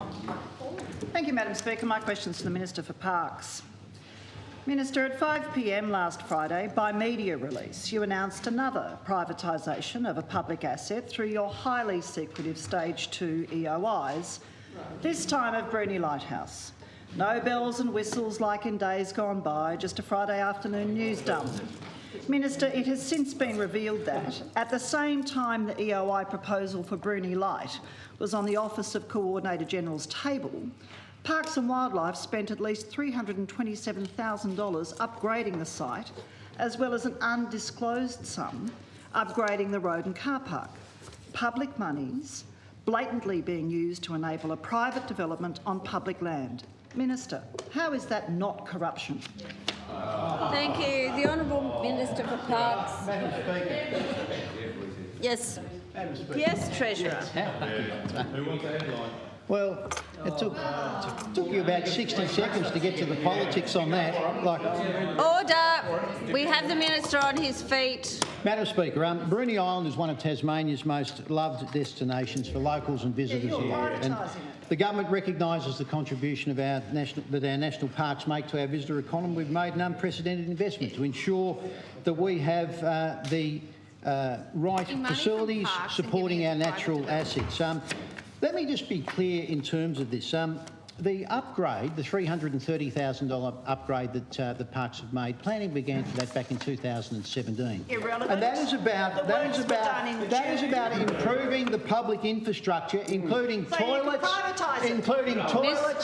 Thank you, Madam Speaker. My question is to the Minister for Parks. Minister, at 5 p.m. last Friday, by media release, you announced another privatisation of a public asset through your highly secretive Stage 2 EOIs, this time of Bruny Lighthouse. No bells and whistles like in days gone by, just a Friday afternoon news dump. Minister, it has since been revealed that, at the same time the EOI proposal for Bruny Light was on the Office of Coordinator General's table, Parks and Wildlife spent at least $327,000 upgrading the site, as well as an undisclosed sum upgrading the road and car park. Public monies blatantly being used to enable a private development on public land. Minister, how is that not corruption? Thank you. The Honourable Minister for Parks. Madam Speaker. Yes. Madam Speaker. Yes, Treasurer. Who wants a headline? Well, it took you about 60 seconds to get to the politics on that. Order. We have the Minister on his feet. Madam Speaker, Bruny Island is one of Tasmania's most loved destinations for locals and visitors here. And the government recognises the contribution of that our national parks make to our visitor economy. We've made an unprecedented investment to ensure that we have the right facilities supporting our natural assets. Let me just be clear in terms of this. The upgrade, the $330,000 upgrade that the parks have made, planning began for that back in 2017. Irrelevant. And that is about improving the public infrastructure, including toilets,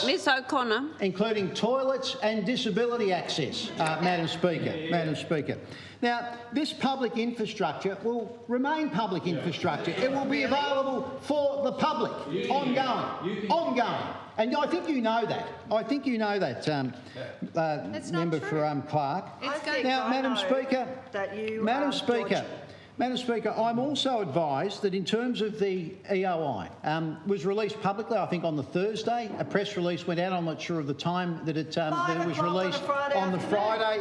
Miss O'Connor, including toilets and disability access, Madam Speaker. Now, this public infrastructure will remain public infrastructure. It will be available for the public, ongoing. And I think you know that. Member for Clark. Now, Madam Speaker, I'm also advised that in terms of the EOI, was released publicly, I think on the Thursday. A press release went out. I'm not sure of the time that it was released on the Friday,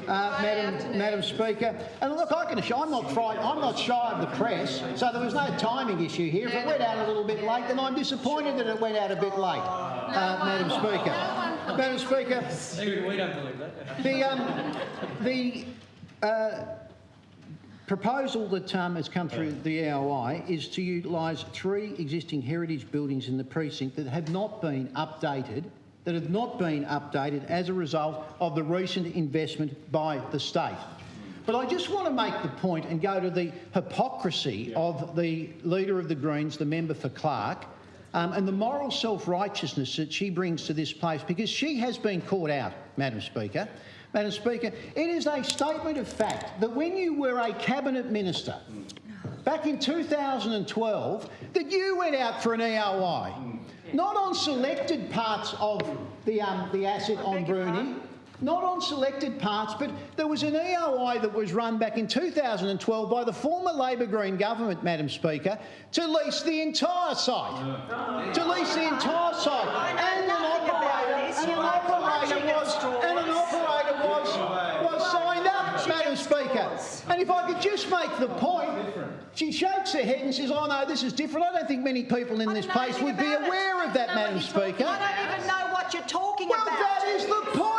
Madam Speaker. And look, I can assure I'm not shy of the press, so there was no timing issue here. If it went out a little bit late, then I'm disappointed that it went out a bit late, Madam Speaker. Madam Speaker, We don't believe that. the proposal that has come through the EOI is to utilise 3 existing heritage buildings in the precinct that have not been updated, as a result of the recent investment by the state. But I just want to make the point and go to the hypocrisy of the Leader of the Greens, the member for Clark, and the moral self-righteousness that she brings to this place, because she has been caught out, Madam Speaker. Madam Speaker, it is a statement of fact that when you were a Cabinet Minister back in 2012, that you went out for an EOI, not on selected parts of the asset on Bruny, not on selected parts, but there was an EOI that was run back in 2012 by the former Labor Green government, Madam Speaker, to lease the entire site. And an operator was signed up, Madam Speaker. And if I could just make the point, she shakes her head and says, "Oh no, this is different." I don't think many people in this place would be aware of that, Madam Speaker. I don't even know what you're talking about. Well, that is the point.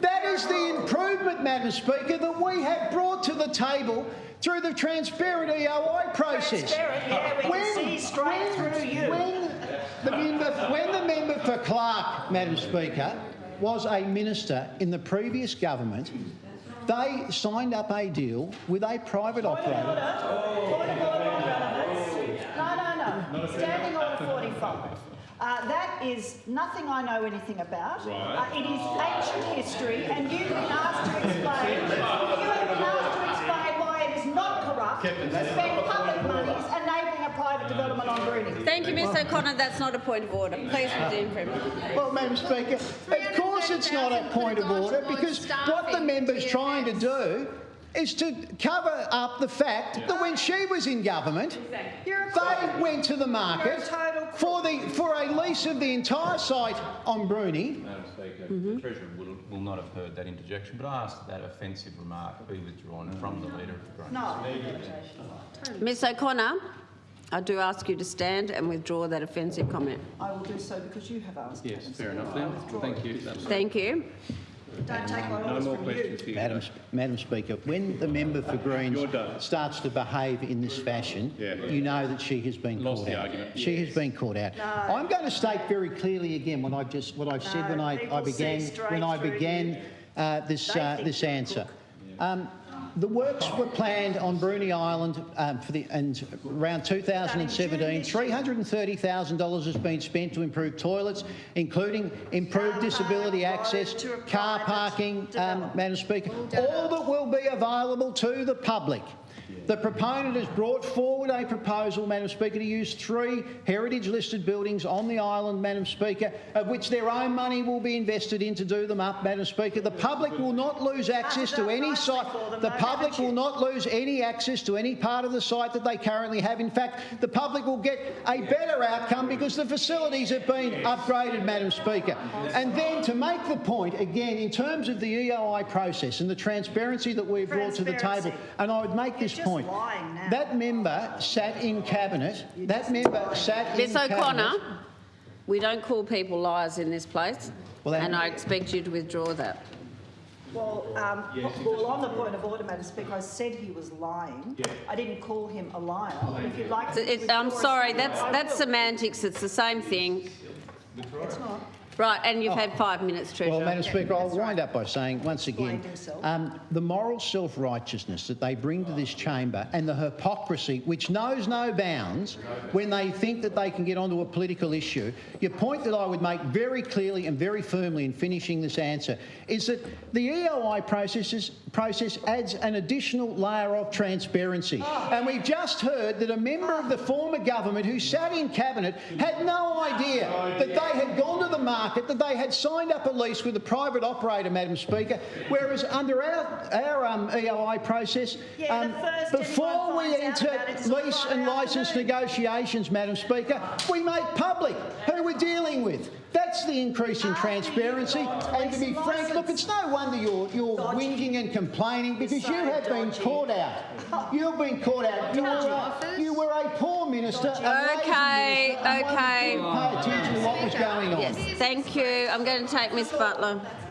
That is the improvement, Madam Speaker, that we have brought to the table through the transparent EOI process. Transparent, yeah, we can see straight through you. When the member for Clark, Madam Speaker, was a minister in the previous government, they signed up a deal with a private operator. Point of order. No. Standing Order 45. That is nothing I know anything about. It is ancient history, and you've been asked to explain why it is not corrupt to spend public monies enabling a private development on Bruny. Thank you, Miss O'Connor. That's not a point of order. Please resume, Premier. Well, Madam Speaker, of course it's not a point of order, because what the member's trying to do is to cover up the fact that when she was in government, they went to the market for a lease of the entire site on Bruny. Madam Speaker, the Treasurer will not have heard that interjection, but I ask that offensive remark be withdrawn from the Leader of the Greens. No. Miss O'Connor. I do ask you to stand and withdraw that offensive comment. I will do so because you have asked. Yes, Madam fair Speaker. enough I then. withdraw Thank it. you. Thank you. Don't take my No orders more from questions you. here. Madam Speaker, when the member for Greens You're done. starts to behave in this fashion, you know that she has been Lost caught the out. argument. She has been caught out. I'm going to state very clearly again what I've said when I people began see straight through this They think this you're a answer. The works were planned on Bruny Island and around 2017. $330,000 has been spent to improve toilets, including improved disability access, car parking, Madam Speaker, all that will be available to the public. The proponent has brought forward a proposal, Madam Speaker, to use 3 heritage-listed buildings on the island, Madam Speaker, of which their own money will be invested in to do them up, Madam Speaker. The public will not lose access to any site. The public will not lose any access to any part of the site that they currently have. In fact, the public will get a better outcome because the facilities have been upgraded, Madam Speaker. And then to make the point, again, in terms of the EOI process and the transparency that we've brought to the table, and I would make this point. Lying now. That member sat in cabinet. That member sat in Ms cabinet. O'Connor, we don't call people liars in this place, Well, and I expect you to withdraw that. Well, on the point of order, Madam Speaker, I said he was lying. I didn't call him a liar. But if you'd like to withdraw I'm a sorry, statement, I that's will. semantics. It's the same thing. It's not. Right, and you've had 5 minutes, Treasurer. Well, Madam Speaker, I'll wind up by saying once again, Explained himself. the moral self-righteousness that they bring to this chamber and the hypocrisy which knows no bounds when they think that they can get onto a political issue. Your point that I would make very clearly and very firmly in finishing this answer is that the EOI process adds an additional layer of transparency. And we've just heard that a member of the former government who sat in cabinet had no idea that they had gone to the market, that they had signed up a lease with a private operator, Madam Speaker, whereas under our EOI process, Yeah, the first before anyone we finds out enter about it is on lease Friday and licence afternoon. negotiations, Madam Speaker, we make public who we're dealing with. That's the increase in transparency. And to be frank, look, it's no wonder you're whinging and complaining because you have been caught out. You've been caught out. You were a poor minister. a lazy Okay, minister, and one that okay. didn't pay attention to what was going on. Yes, thank you. I'm going to take Ms Butler.